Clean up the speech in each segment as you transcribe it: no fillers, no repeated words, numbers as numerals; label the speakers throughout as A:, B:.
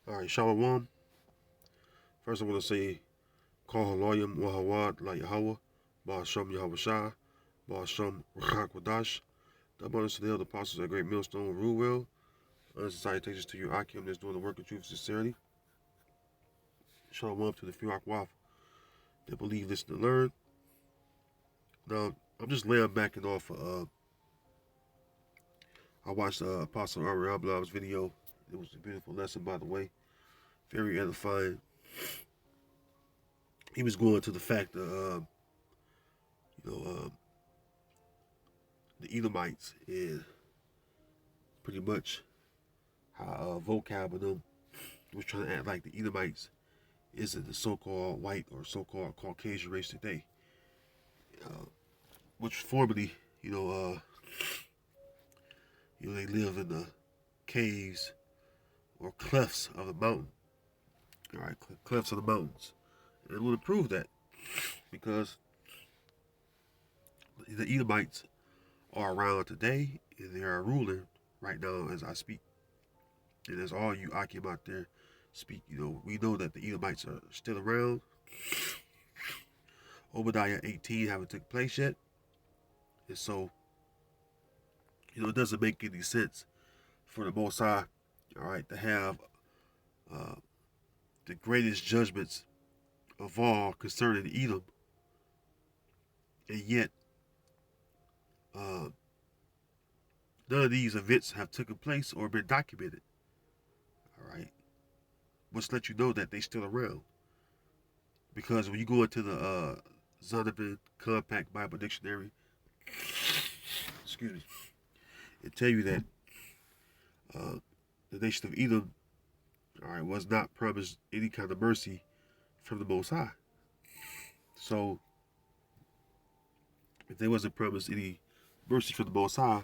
A: All right, Shalom. First, I want to say, Call Haloyim Wahawad La Yahweh, Ba'ashem Yahweh Shah, Ba'ashem Ruchak Wadash, the abundance of the apostles of the great millstone rule well. Honest salutations to you, Akim, that's doing the work of truth and sincerity. Shalom to the few Akwaf that believe, listen, to learn. Now, I'm just laying back and off. I watched Apostle Ari Ablam's video. It was a beautiful lesson, by the way. Very edifying. He was going to the fact that, the Edomites and pretty much how vocab of them was trying to act like the Edomites isn't the so-called white or so-called Caucasian race today, which formerly, they live in the caves or clefts of the mountain. All right, clefts of the mountains, and it would prove that because the Edomites are around today and they are ruling right now as I speak. And as all you Akim out there speak, we know that the Edomites are still around. Obadiah 18 haven't taken place yet. And so, it doesn't make any sense for the Most High, all right, to have the greatest judgments of all concerning Edom, and yet none of these events have taken place or been documented, all right, which lets you know that they still around. Because when you go into the Zondervan Compact Bible Dictionary, excuse me, it tell you that the nation of Edom, all right, was not promised any kind of mercy from the Most High. So, if they wasn't promised any mercy from the Most High,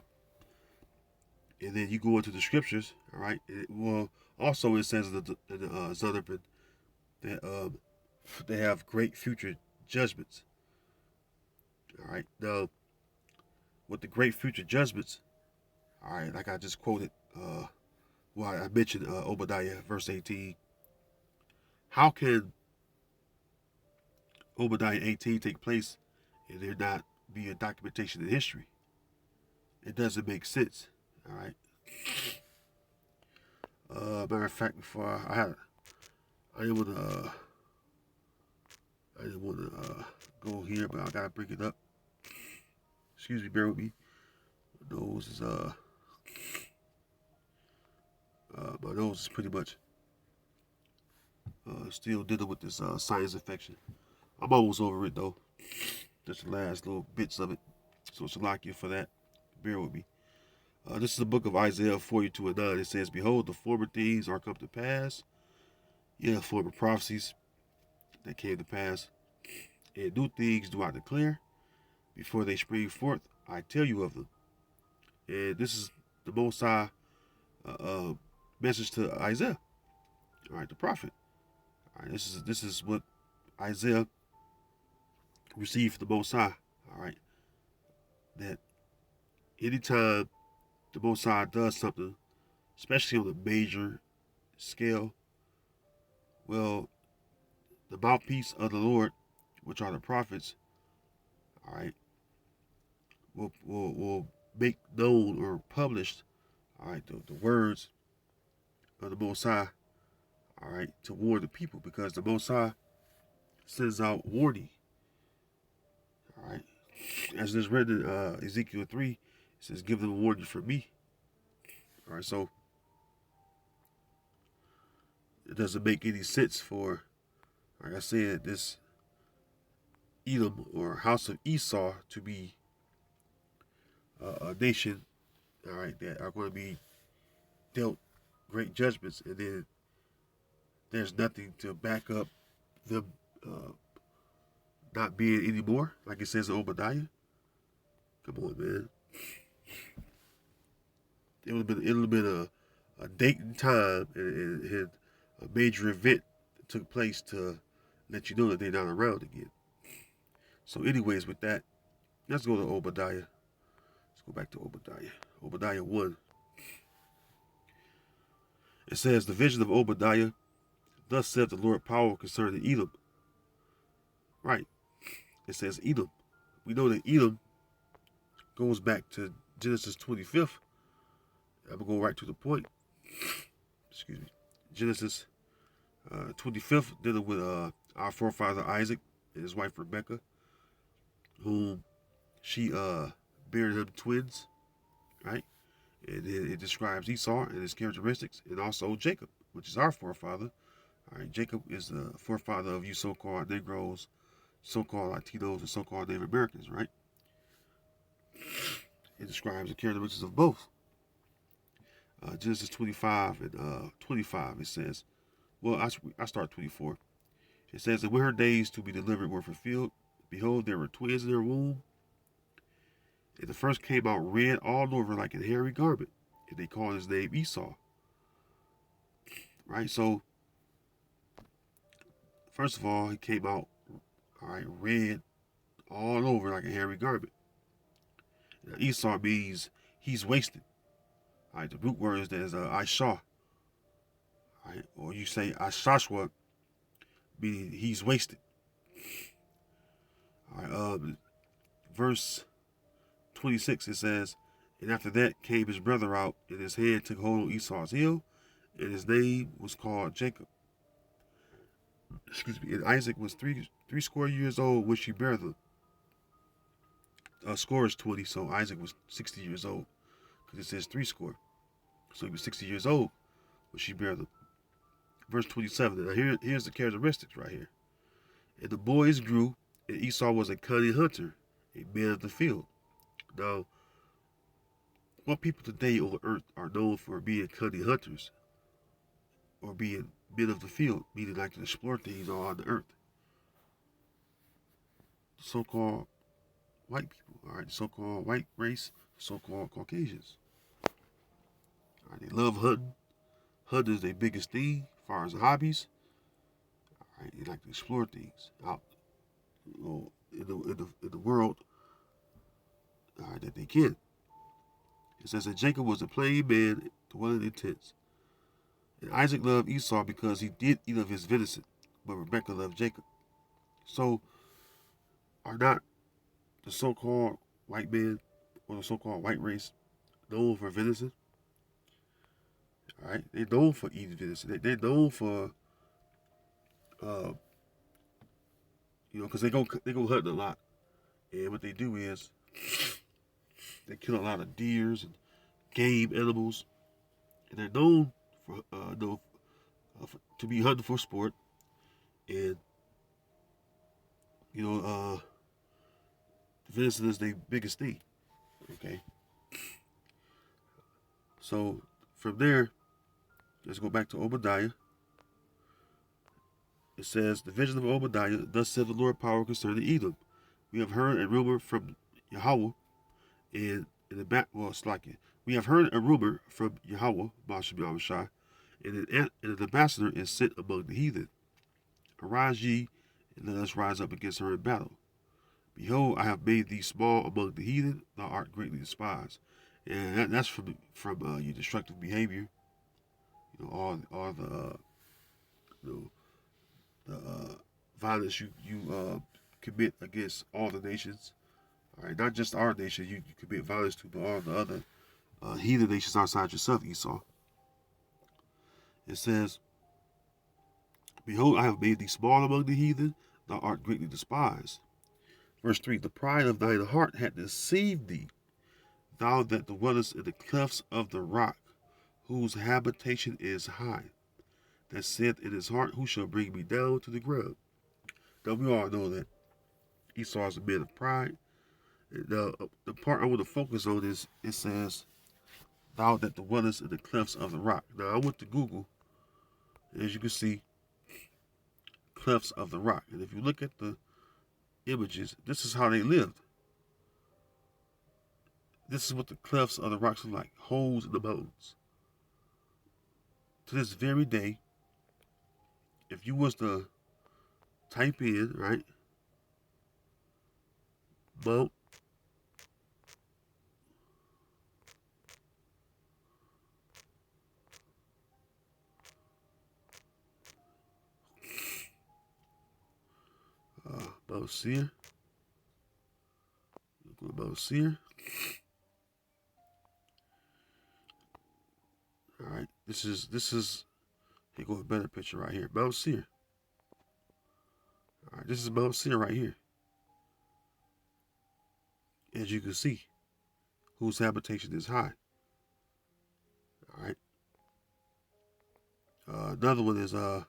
A: and then you go into the scriptures, all right, also it says in the Zondervan that they have great future judgments. All right, now with the great future judgments, all right, like I just quoted, I mentioned Obadiah verse 18. How can Obadiah 18 take place and there not be a documentation in history? It doesn't make sense. All right. Matter of fact, before I didn't want to go here, but I gotta bring it up. Excuse me, bear with me. My nose is pretty much still dealing with this sinus infection. I'm almost over it though. Just the last little bits of it. So Shalakia for that. Bear with me. This is the book of Isaiah 42 and 9. It says, Behold, the former things are come to pass. Yeah, former prophecies that came to pass. And new things do I declare. Before they spring forth, I tell you of them. And this is the Most High message to Isaiah. All right, the prophet. All right, this is what Isaiah received from the Most High. All right, that anytime the Most High does something, especially on a major scale, well, the mouthpiece of the Lord, which are the prophets, all right, will make known or published, all right, the words of the Most High, all right, to warn the people, because the Most High sends out warning, all right. As it is written in Ezekiel 3, it says, give them a warning from me. All right, so it doesn't make any sense for, like I said, this Edom or house of Esau to be a nation, all right, that are going to be dealt great judgments, and then there's nothing to back up them not being anymore, like it says in Obadiah. Come on, man. It would have been a date and time and a major event that took place to let you know that they're not around again. So, anyways, with that, let's go to Obadiah. Let's go back to Obadiah. Obadiah 1. It says, the vision of Obadiah, thus saith the Lord power concerning Edom. Right. It says Edom. We know that Edom goes back to Genesis 25th. I'm going to go right to the point. Excuse me. Genesis 25th, dealing with our forefather Isaac and his wife Rebekah, whom she bare him twins, right? And it describes Esau and his characteristics, and also Jacob, which is our forefather. All right, Jacob is the forefather of you so-called Negroes, so-called Latinos, and so-called Native Americans, right? It describes the characteristics of both. Genesis 25 and 25, it says, well, I start 24. It says, and when her days to be delivered were fulfilled, behold, there were twins in her womb. And the first came out red all over like a hairy garment, and they called his name Esau. Right, so first of all, he came out, all right, red all over like a hairy garment. Now, Esau means he's wasted. All right, the root word is Aishah. Right, or you say Ashashwa, meaning he's wasted. All right, verse 26, it says, and after that came his brother out, and his hand took hold of Esau's heel, and his name was called Jacob. Excuse me. And Isaac was three score years old when she bare them. Score is 20, so Isaac was 60 years old, because it says 3 score. So he was 60 years old when she bare them. Verse 27. Now here's the characteristics right here. And the boys grew, and Esau was a cunning hunter, a man of the field. Now, what people today on earth are known for being cunning hunters, or being men of the field, meaning like to explore things all on the earth. The so-called white people, all right, the so-called white race, the so-called Caucasians. All right, they love hunting. Hunting is their biggest thing as far as hobbies. All right, they like to explore things out, in the world, all right, that they can. It says that Jacob was a plain man, dwelling in tents. And Isaac loved Esau because he did eat of his venison, but Rebekah loved Jacob. So, are not the so-called white man or the so-called white race known for venison? All right, they're known for eating venison. They're known for, because they go hunting a lot, and what they do is they kill a lot of deers and game animals, and they're known for to be hunting for sport, and venison is their biggest thing. Okay, so from there, let's go back to Obadiah. It says, the vision of Obadiah, thus said the Lord power concerning Edom. We have heard a rumor from Yahweh, and in the back, well, it's like it. We have heard a rumor from Yahweh, Bashem Yahushai, and an ambassador is sent among the heathen. Arise ye, and let us rise up against her in battle. Behold, I have made thee small among the heathen, thou art greatly despised. And that's from your destructive behavior. All the violence you commit against all the nations. All right, not just our nation you commit violence to, but all the other heathen nations outside yourself, Esau. It says, behold, I have made thee small among the heathen, thou art greatly despised. Verse 3, the pride of thine heart hath deceived thee, thou that dwellest in the clefts of the rock, whose habitation is high, that saith in his heart, who shall bring me down to the ground? Now we all know that Esau is a man of pride. Now, the part I want to focus on is, it says, thou that dwellest in the clefts of the rock. Now, I went to Google, and as you can see, clefts of the rock. And if you look at the images, this is how they lived. This is what the clefts of the rocks are like, holes in the mountains. To this very day, if you was to type in, right, Mount Mount Seir. Go to Mount Seir. All right, this is. Here goes a better picture right here. Mount Seir. All right, this is Mount Seir right here. As you can see, whose habitation is high. All right. Another one is matter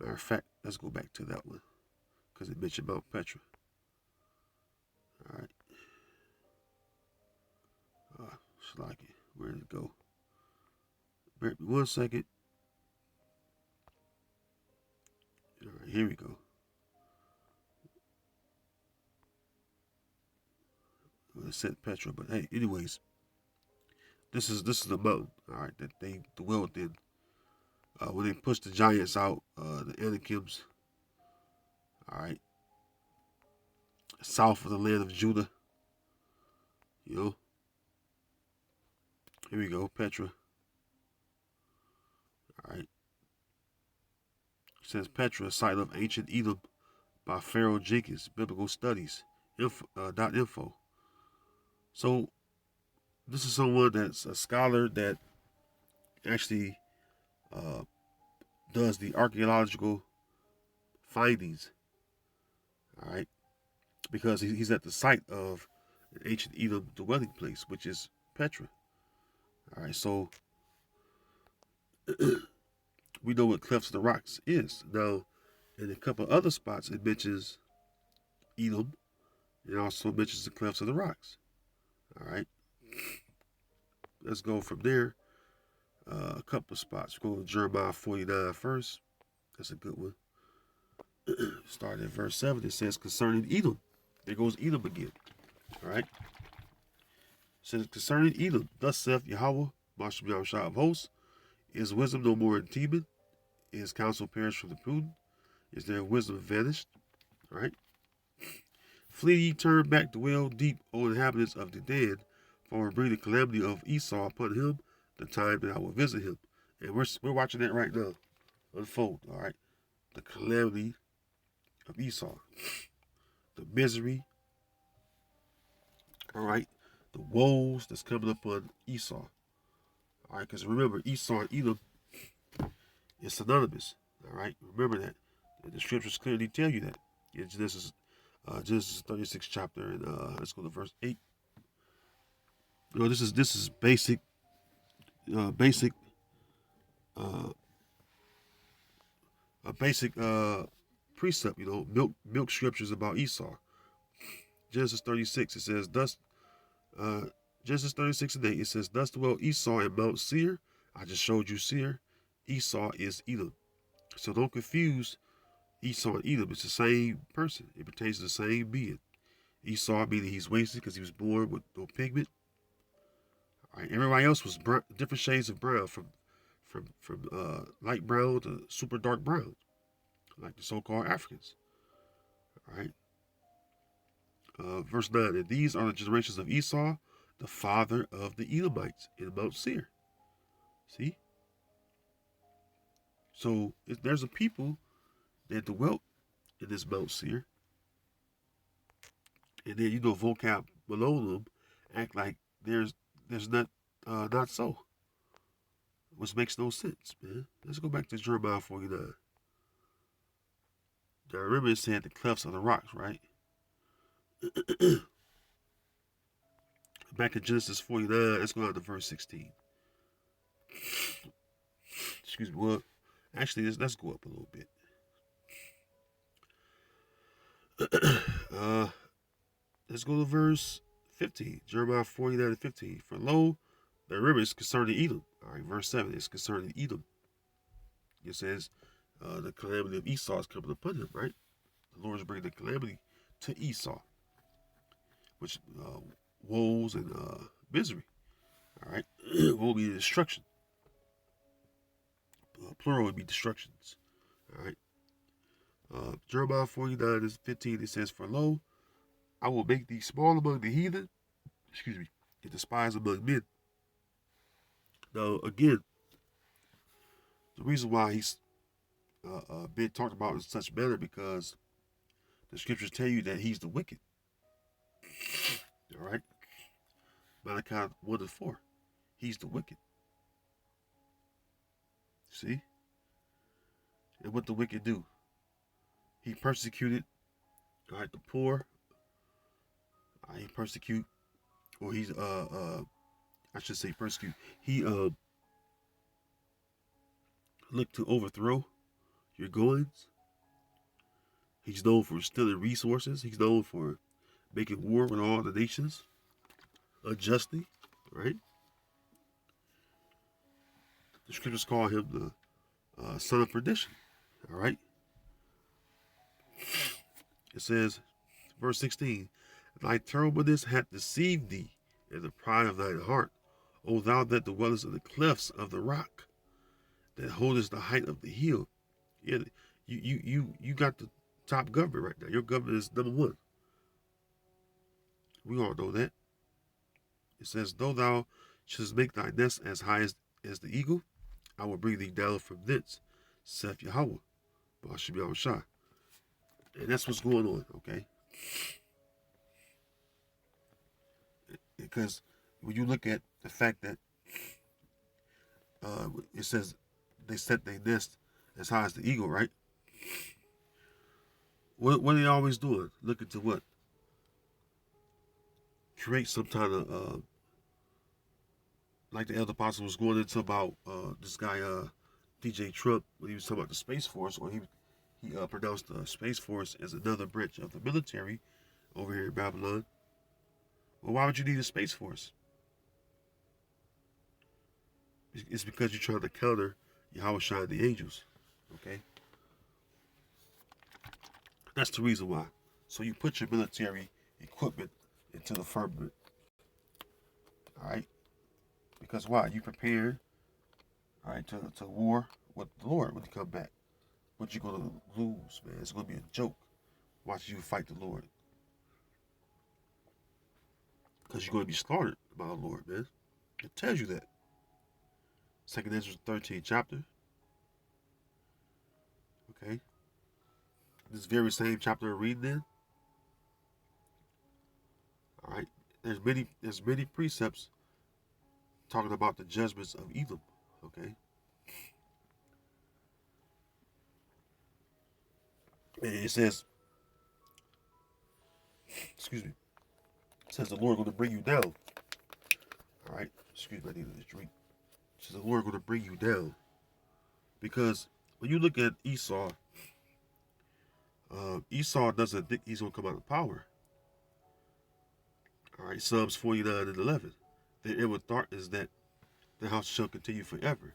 A: of fact, let's go back to that one because it mentioned Mount Petra. All right. Slike it. Where did it go? Bear with me 1 second. All right, here we go. It said Petra, but hey, anyways, this is the mountain. All right, that they dwelled in. When they pushed the giants out, the Anakims. All right, south of the land of Judah. You know. Here we go, Petra. All right. It says Petra, site of ancient Edom by Pharaoh Jenkins, Biblical Studies, .info. So, this is someone that's a scholar that actually does the archaeological findings. All right. Because he's at the site of an ancient Edom dwelling place, which is Petra. All right. So, we know what Clefts of the Rocks is. Now, in a couple other spots, it mentions Edom. It also mentions the Clefts of the Rocks. All right. Let's go from there. A couple of spots. Go to Jeremiah 49 first. That's a good one. Start at verse 7. It says, concerning Edom. There goes Edom again. All right. It says, concerning Edom, thus saith Yahweh, Marshal Yahushua of hosts, is wisdom no more in Teman? Is counsel perished from the prudent? Is their wisdom vanished? All right. Flee ye, turn back, dwell deep, O inhabitants of Dedan, for I will bring the calamity of Esau upon him, the time that I will visit him. And we're watching that right now unfold. All right. The calamity of Esau. The misery. All right. The woes that's coming upon Esau. All right. Because remember, Esau and Edom is synonymous. All right. Remember that. The scriptures clearly tell you that. In Genesis 36 chapter, and let's go to verse 8. You know, this is basic a basic precept, you know, milk scriptures about Esau. Genesis 36, it says, Genesis 36 and 8, it says, thus dwelt Esau in Mount Seir. I just showed you Seir. Esau is Edom. So don't confuse Esau and Edom. It's the same person. It pertains to the same being. Esau meaning he's wasted because he was born with no pigment. All right, everybody else was brown, different shades of brown, from light brown to super dark brown, like the so-called Africans. All right. Verse 9, and these are the generations of Esau, the father of the Edomites in Mount Seir. See? So there's a people that dwelt in this Mount Seir. And then, you know, vocab below them act like there's not so. Which makes no sense, man. Let's go back to Jeremiah 49. Now remember it said the clefts of the rocks, right? Back in Genesis 49, let's go down to verse 16. Excuse me. Well, actually, let's go up a little bit. Let's go to verse 15. Jeremiah 49 and 15. For lo, the river is concerning Edom. All right, verse 7 is concerning Edom. It says the calamity of Esau is coming upon him, right? The Lord is bringing the calamity to Esau, which woes and misery. All right, will be destruction. Plural would be destructions. All right. Jeremiah 49 and 15, it says, for lo, I will make thee small among the heathen, and despised among men. Now, again, the reason why he's been talked about in such manner, because The scriptures tell you that he's the wicked. All right. Malachi 1:4. He's the wicked. See? And what the wicked do? He persecuted, all right, the poor. He persecute, or he's I should say persecute. He look to overthrow your goings. He's known for stealing resources. He's known for making war with all the nations unjustly, right? The scriptures call him the son of perdition, all right? It says, verse 16, thy terribleness hath deceived thee, and the pride of thine heart, O thou that dwellest in the clefts of the rock, that holdest the height of the hill. Yeah, you got the top government right now. Your government is number one. We all know that. It says, though thou shouldst make thy nest as high as the eagle, I will bring thee down from thence, saith Yahweh, Ba'ashem Yahushua. And that's what's going on, okay? Because when you look at the fact that it says they set their nest as high as the eagle, right? What are they always doing? Looking to what? Create some kind of like the elder apostle was going into about this guy DJ Trump when he was talking about the Space Force, or he pronounced the Space Force as another branch of the military over here in Babylon. Well, why would you need a Space Force? It's because you're trying to counter Yahushua and the angels, okay? That's the reason why. So you put your military equipment into the firmament, all right? Because why? You prepare, all right, to war with the Lord when you come back. But you're going to lose, man. It's going to be a joke watching you fight the Lord. Because you're going to be slaughtered by the Lord, man. It tells you that. 2nd Ezra 13th chapter. Okay. This very same chapter we're reading in. All right. There's many precepts talking about the judgments of Edom. Okay. And it says, excuse me, it says the Lord going to bring you down. All right. Excuse me, I need a drink. It says the Lord going to bring you down. Because when you look at Esau, Esau doesn't think he's going to come out of power. All right, Psalms 49:11. The inward thought is that the house shall continue forever.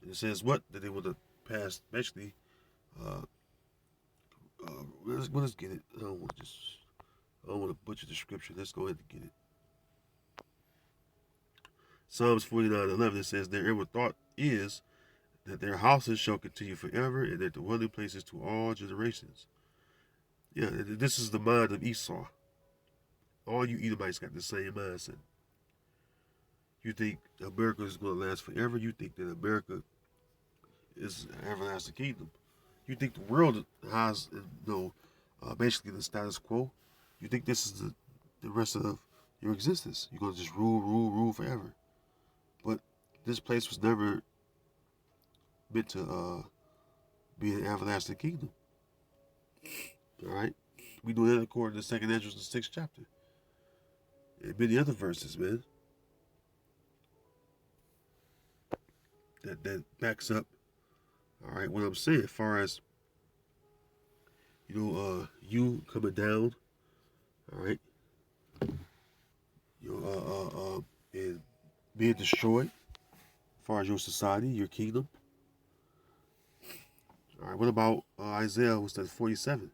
A: And it says what? That they would have passed, basically, let's get it. I don't want to butcher the scripture. Let's go ahead and get it. Psalms 49:11, it says, their inward thought is that their houses shall continue forever, and their dwelling places to all generations. Yeah, this is the mind of Esau. All you Edomites got the same mindset. You think America is going to last forever? You think that America is an everlasting kingdom? You think the world has, basically the status quo? You think this is the rest of your existence? You're going to just rule forever? But this place was never meant to be an everlasting kingdom. All right? We do that according to 2nd Ezra, the 6th chapter. And many other verses, man. That backs up, all right, what I'm saying, as far as, you coming down, all right, and being destroyed, as far as your society, your kingdom. All right, what about Isaiah, what's that, 47?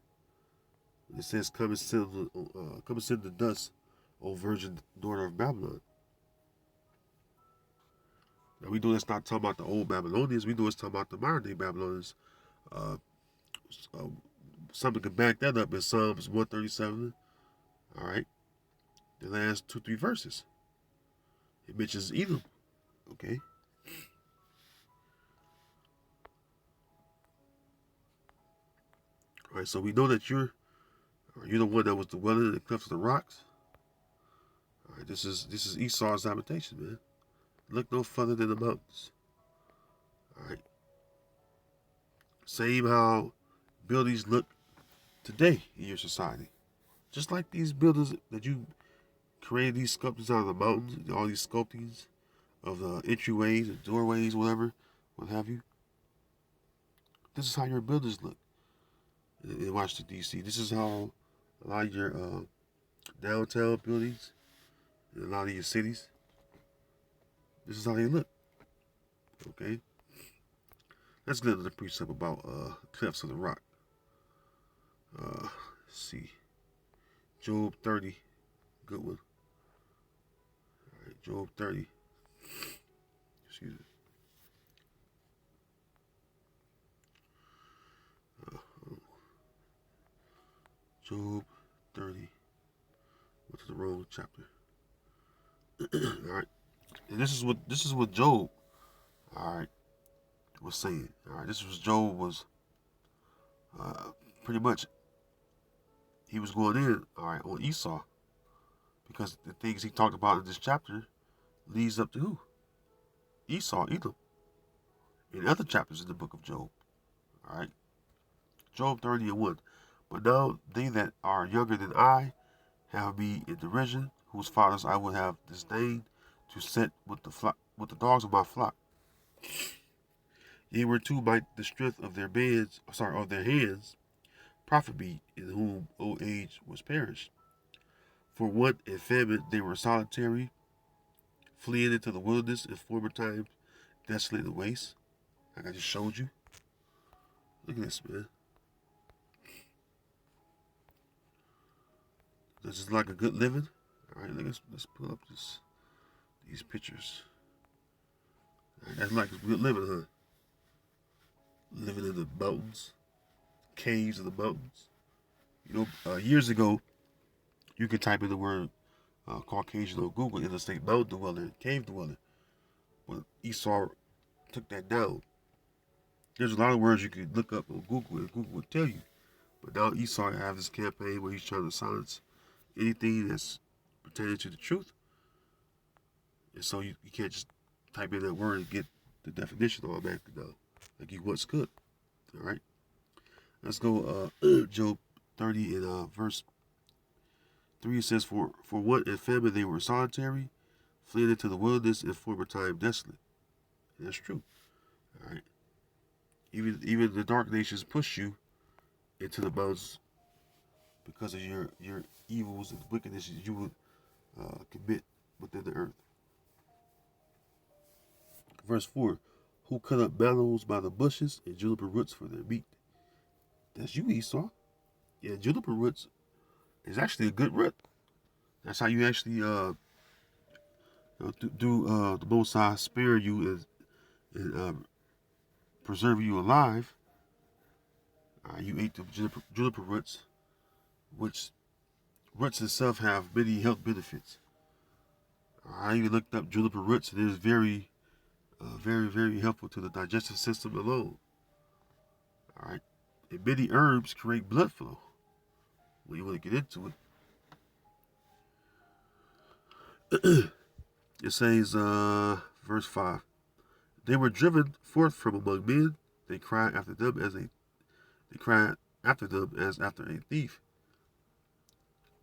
A: It says, come and sit in the dust, O virgin daughter of Babylon. Now we know that's not talking about the old Babylonians. We know it's talking about the modern day Babylonians. Something could back that up in Psalms 137. All right, the last 2-3 verses. It mentions Edom. Okay. All right, so we know that you're the one that was dwelling in the clefts of the rocks. All right, this is Esau's habitation, man. Look no further than the mountains. All right. Same how buildings look today in your society. Just like these buildings that you created, these sculptures out of the mountains, all these sculptings of the entryways and doorways, whatever, what have you. This is how your buildings look in Washington, D.C. This is how a lot of your downtown buildings in a lot of your cities, this is how they look. Okay? Let's get into the precept about clefts of the rock. Let's see. Job 30. Good one. Alright, Job 30. Excuse me. Job 30. What's the wrong chapter? Alright. And this is what Job, alright, was saying. Alright, this was Job was pretty much he was going in, alright, on Esau. Because the things he talked about in this chapter leads up to who? Esau, Edom. In other chapters in the book of Job. Alright. Job 30:1. But now they that are younger than I have me in derision, whose fathers I would have disdained to set with the dogs of my flock. Ye were too by the strength of their of their hands, profit me, in whom old age was perished. For want and famine they were solitary, fleeing into the wilderness in former times, desolate and waste. Like I just showed you. Look at this, man. This is like a good living. All right, let's pull up these pictures. Right, that's like a good living, huh? Living in the mountains, caves of the mountains. You know, years ago, you could type in the word Caucasian on Google, it'll say mountain dweller, cave dweller. But Esau took that down. There's a lot of words you could look up on Google and Google would tell you. But now Esau have this campaign where he's trying to silence anything that's pertaining to the truth. And so you can't just type in that word and get the definition automatically now, like you once could. All right. Let's go Job 30 in verse 3. It says, For what in famine they were solitary, fleeing into the wilderness in former time desolate. And that's true. All right. Even the dark nations push you into the mountains because of your evils and wickednesses you would commit within the earth. Verse 4. Who cut up mallows by the bushes and juniper roots for their meat. That's you, Esau. Yeah, juniper roots is actually a good root. That's how you actually do the Most High spare you and preserve you alive. You ate the juniper roots, which roots itself have many health benefits. I even looked up juniper roots, and it is very, very helpful to the digestive system alone. All right, and many herbs create blood flow. When you want to get into it, it says, verse 5. They were driven forth from among men. They cried after them as after a thief.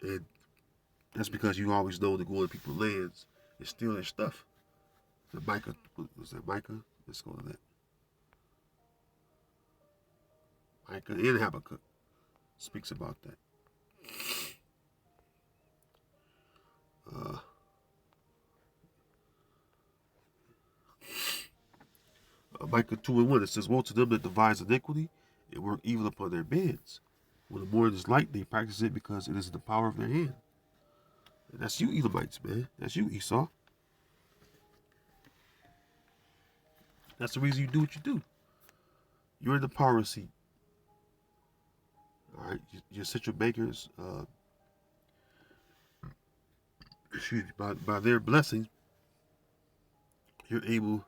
A: And that's because you always know to go into people's lands and steal their stuff. The Micah, was that Micah? Let's go to that. Micah and Habakkuk speaks about that. Micah 2:1, it says, Woe to them that devise iniquity and work evil upon their beds. When the morning is light, they practice it because it is in the power of their hand. And that's you, Edomites, man. That's you, Esau. That's the reason you do what you do. You're in the power seat. All right, your central bankers, by their blessings, you're able,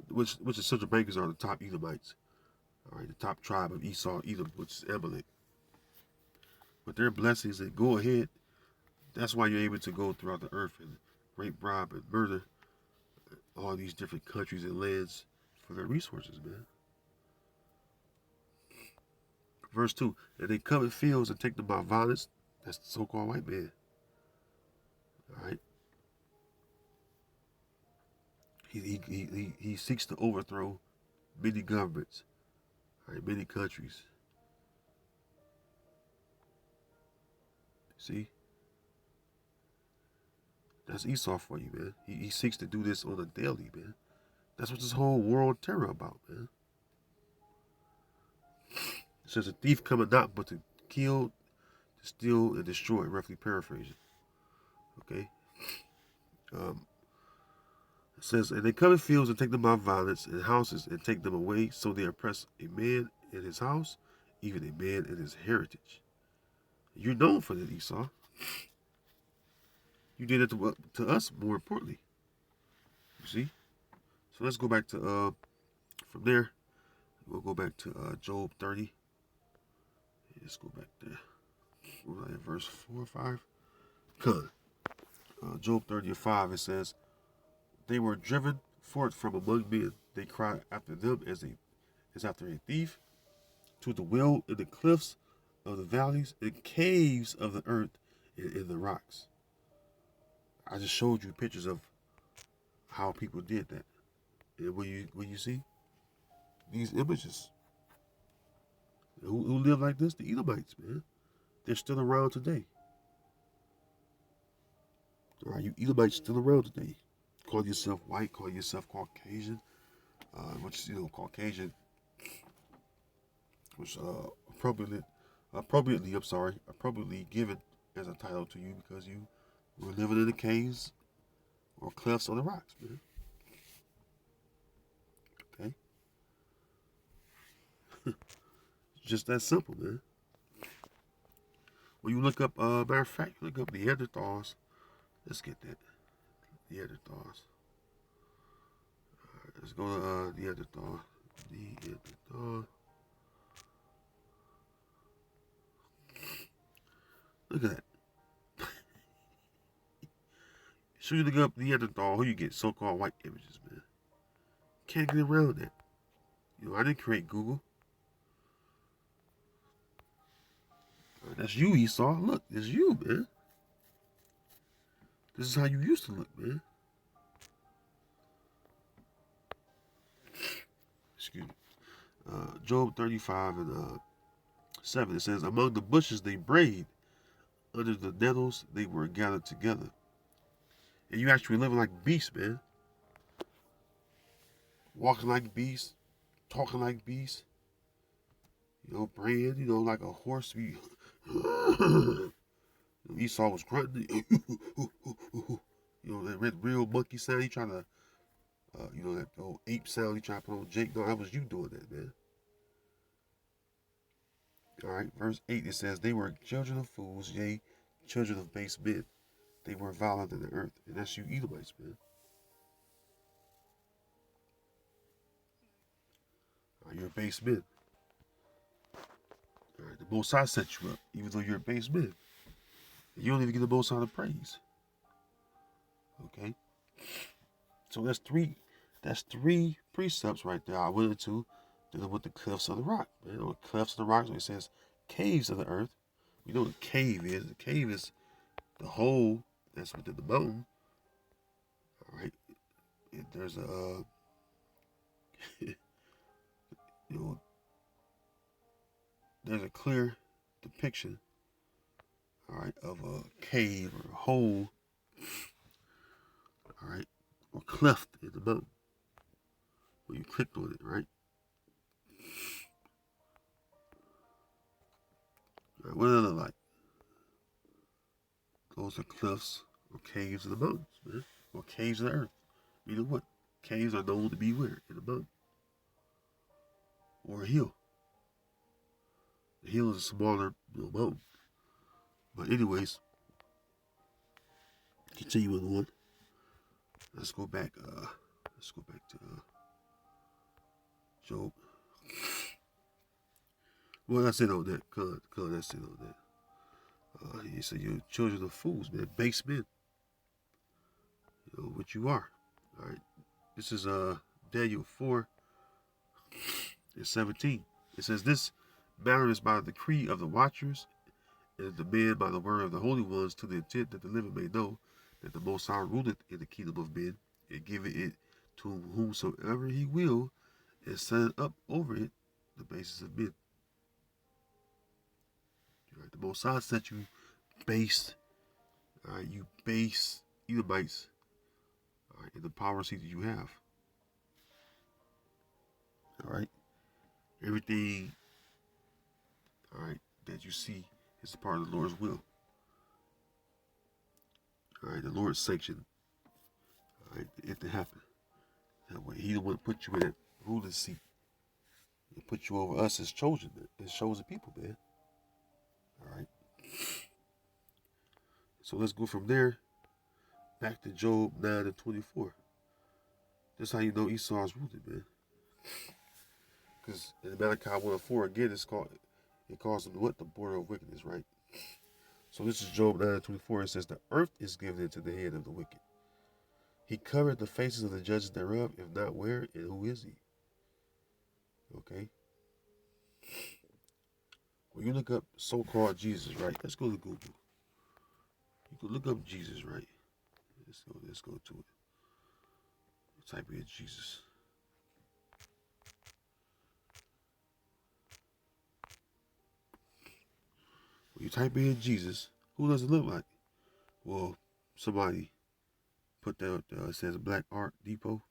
A: which the central bankers are the top Edomites. All right, the top tribe of Esau, Edom, which is Amalek. But their blessings and go ahead. That's why you're able to go throughout the earth and rape, rob, and murder all these different countries and lands for their resources, man. Verse 2, and they covet fields and take them by violence. That's the so-called white man. All right. He seeks to overthrow many governments, all right, many countries. See? That's Esau for you, man. He seeks to do this on a daily, man. That's what this whole world terror about, man. It says a thief cometh not but to kill, to steal, and destroy, roughly paraphrasing. Okay? It says, and they come in fields and take them by violence, and houses and take them away, so they oppress a man in his house, even a man in his heritage. You're known for that, Esau. You did it to us, more importantly. You see? So let's go back to, from there, we'll go back to Job 30. Let's go back there. We're at verse 4 or 5. Good. Job 30:5, it says, they were driven forth from among men. They cry after them as after a thief, to the well in the cliffs of the valleys and caves of the earth and in the rocks. I just showed you pictures of how people did that. And when you see these images, who live like this? The Edomites, man. They're still around today. All right, you Edomites still around today. Call yourself white, call yourself Caucasian, which, Caucasian was appropriately given as a title to you because you were living in the caves or cliffs or the rocks, man. Okay? It's just that simple, man. When you look up, matter of fact, you look up Neanderthals. Let's get that. Neanderthals. Let's go to Neanderthal. Neanderthal. Look at that. So you look up Neanderthal, who you get? So-called white images, man. Can't get around that. I didn't create Google. That's you, Esau. Look, it's you, man. This is how you used to look, man. Excuse me. Job 35:7, it says, among the bushes they brayed, under the nettles they were gathered together. And you actually living like beasts, man. Walking like beasts, talking like beasts. Braying, like a horse. Esau was grunting. That real monkey sound. He trying to, that old ape sound he trying to put on Jake. No, that was you doing that, man. All right, verse 8, it says, they were children of fools, yea, children of base men. They were violent in the earth. And that's you Edomites, man. You're a base man. All right, the Most High set you up, even though you're a base man. You don't even get the Most High to praise. Okay? So that's three precepts right there. I went into dealing with the cliffs of the rock. The cliffs of the rocks, when it says caves of the earth. You know what a cave is. The cave is the hole that's within the mountain. All right. There's a there's a clear depiction, all right, of a cave or a hole, all right, or cleft in the mountain when you clicked on it, right? All right, what does it look like? Those are cliffs or caves in the mountains, man, or caves of the earth. You know what? Caves are known to be where? In the mountain. Or a hill. The hill is a smaller mountain. But anyways, continuing on. Let's go back to Job. Well, that's it on that. That's it on that. He said, "You're children of fools, man, base men. You know what you are." All right. This is Daniel 4:17. It says, "This matter is by the decree of the watchers, and the men by the word of the holy ones, to the intent that the living may know that the Most High ruleth in the kingdom of men, and giveth it to whomsoever he will, and set up over it the basis of men." All right. The Most High set you based. All right. You base Edomites. All right. In the power seat that you have. All right. Everything. All right. That you see is a part of the Lord's will. All right. The Lord's sanction. All right. It to happen. That way, He don't want to put you in that ruling seat. He put you over us as chosen people, man. All right. So let's go from there back to Job 9:24. That's how you know Esau's rooted, man. Because in Malachi 1:4 again, it calls them what? The border of wickedness, right? So this is Job 9:24. It says, "The earth is given into the hand of the wicked. He covered the faces of the judges thereof, if not where, and who is he?" Okay. When you look up so-called Jesus, right? Let's go to Google. You can look up Jesus, right? Let's go to it. Type in Jesus. When you type in Jesus, who does it look like? Well, somebody put that up there. It says Black Art Depot,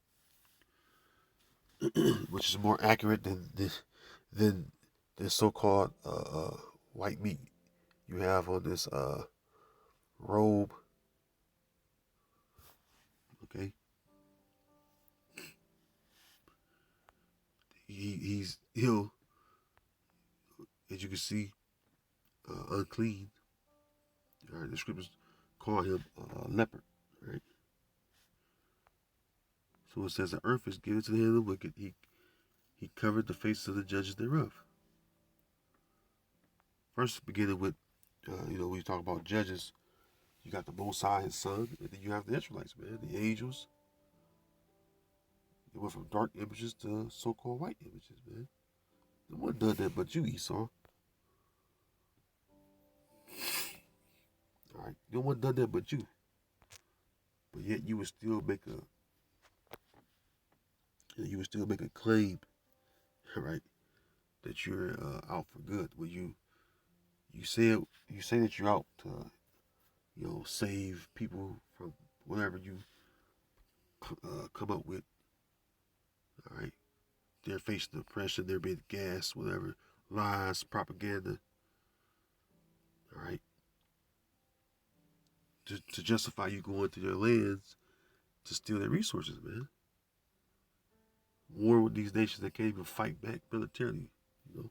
A: which is more accurate than this so-called white meat you have on this robe. Okay, he'll, as you can see, unclean. All right, the scriptures call him a leopard. Right. So it says the earth is given to the hand of the wicked. He covered the faces of the judges thereof. First, beginning with, when you talk about judges, you got the Most High, His Son, and then you have the Israelites, man, the angels. They went from dark images to so-called white images, man. No one done that but you, Esau. All right, no one done that but you. But yet you would still make a claim, right, that you're out for good. When you say that you're out to, save people from whatever you come up with. All right, they're facing oppression, they're being gassed, whatever, lies, propaganda. All right, to justify you going to their lands to steal their resources, man. War with these nations that can't even fight back militarily. You know,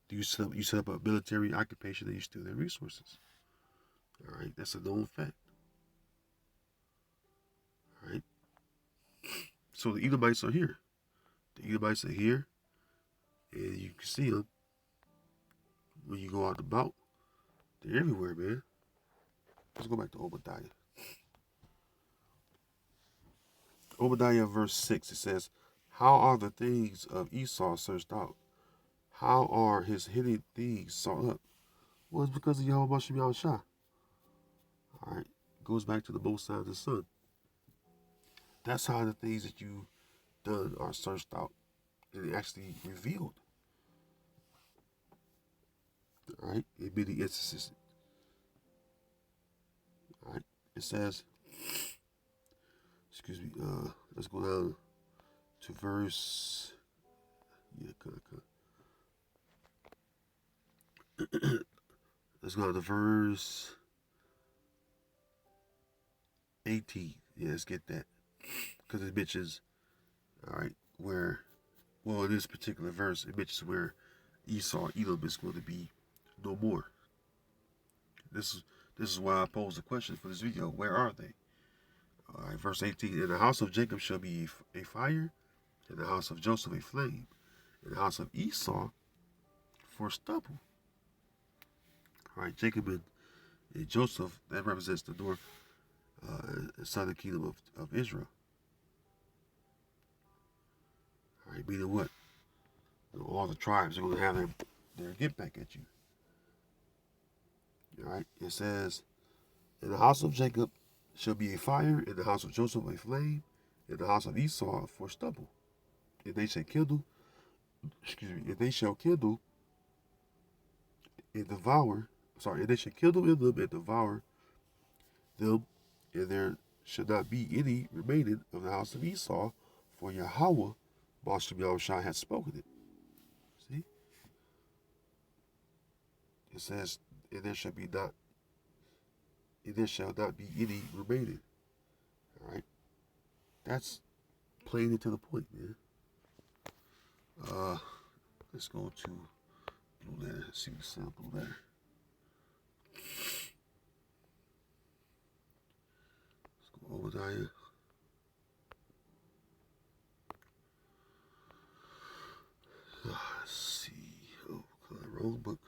A: do you set up a military occupation and you steal their resources? All right, that's a known fact. All right, so the Edomites are here. The Edomites are here, and you can see them when you go out about. They're everywhere, man. Let's go back to Obadiah. Obadiah verse 6, it says, "How are the things of Esau searched out? How are his hidden things sought up?" Well, it's because of Yahweh Shem Shah. All right, goes back to the both sides of the sun. That's how the things that you done are searched out and actually revealed. All right, in many instances. All right, it says, excuse me, let's go down to verse, let's go down to verse 18. Yeah, let's get that. Because it mentions, all right, in this particular verse, it mentions where Esau, Edom is going to be no more. This is why I posed the question for this video. Where are they? All right, verse 18. "And the house of Jacob shall be a fire, and the house of Joseph a flame, and the house of Esau for stubble." All right, Jacob and Joseph, that represents the north and southern kingdom of Israel. All right, meaning what? You know, all the tribes are going to have their get back at you. All right, it says, in the house of Jacob shall be a fire, in the house of Joseph a flame, in the house of Esau for stubble. If they shall kindle, if they shall kindle and devour, if they shall kindle in them and devour them, and there should not be any remaining of the house of Esau, for Yahweh, Bashem Yahushua, has spoken it. See? It says, and there shall not be any remaining. All right? That's plain and to the point, man. Let's go to Blue Letter. See what's up, Blue Letter. Let's go Obadiah. Let's see. Oh, wrong book.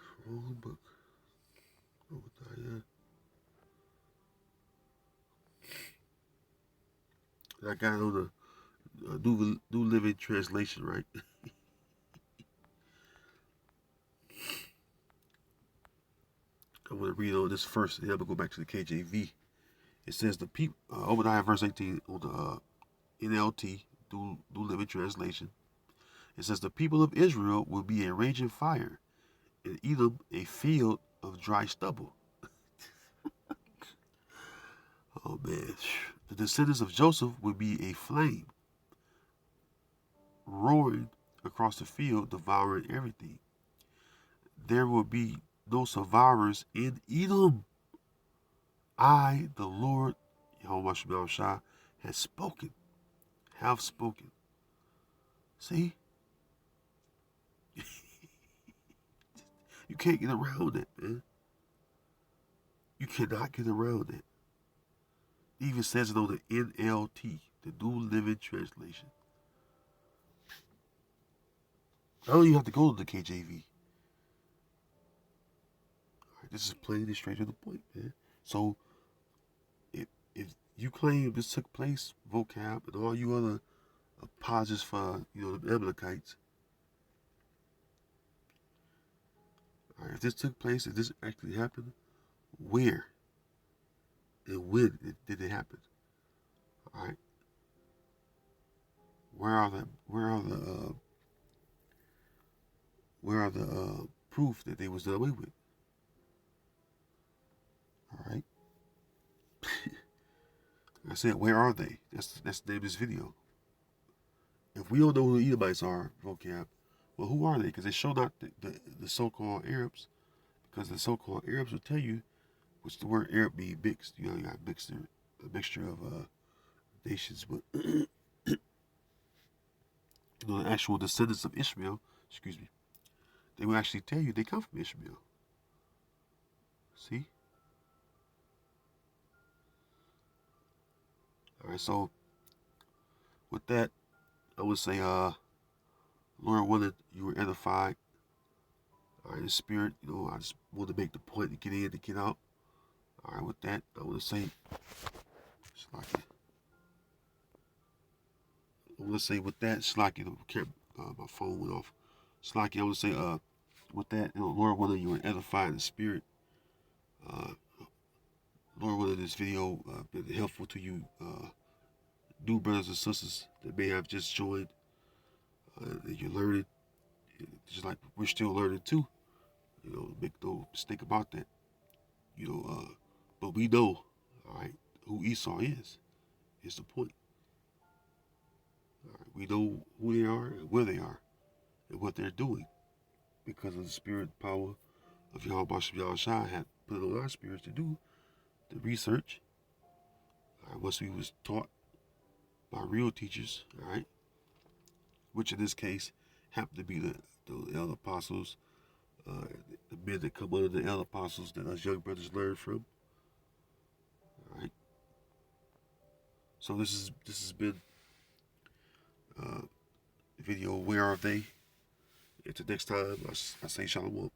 A: Obadiah. I got it on the New Living Translation, right? I'm going to read on this first, and then I'm going to go back to the KJV. It says, the people, Obadiah verse 18 on the NLT, New Living Translation. It says, the people of Israel will be a raging fire, and Edom a field of dry stubble. Oh, man. The descendants of Joseph will be a flame, roaring across the field, devouring everything. There will be no survivors in Edom. I, the Lord, Yahweh Shah, have spoken. See? You can't get around it, man. You cannot get around it. It even says it on the NLT, the New Living Translation. I don't even have to go to the KJV. All right, this is plain and straight to the point, man. So, if you claim this took place, vocab, and all you other apologists for, the Amalekites, all right, if this took place, if this actually happened, where and when did it happen? All right, where are the proof that they was done away with? All right. I said, where are they? That's the name of this video. If we don't know who the Edomites are, vocab, well, who are they? Because they show not the so-called Arabs, because the so-called Arabs will tell you what's the word Arab mean mixed. You got a mixture of nations, but the actual descendants of Ishmael, they will actually tell you they come from Ishmael. See? All right, so with that, I would say, Lord willing, you were edified. All right, the spirit, I just want to make the point to get in, to get out. All right, with that, I want to say, with that, Slacky, my phone went off. Slacky, I want to say, with that, Lord willing, you were edified in the spirit. Lord willing, this video been helpful to you, new brothers and sisters that may have just joined, that you're learning, just like we're still learning too. Make no mistake about that. But we know, all right, who Esau is the point. All right, we know who they are and where they are and what they're doing because of the spirit and power of Yahweh Bashem Yahushua had put it on our spirits to do the research. All right, once we was taught by real teachers, all right, which in this case happened to be the elder apostles, the men that come under the elder apostles that us young brothers learn from. All right. So this has been video. Where are they? Until next time, I say shalom.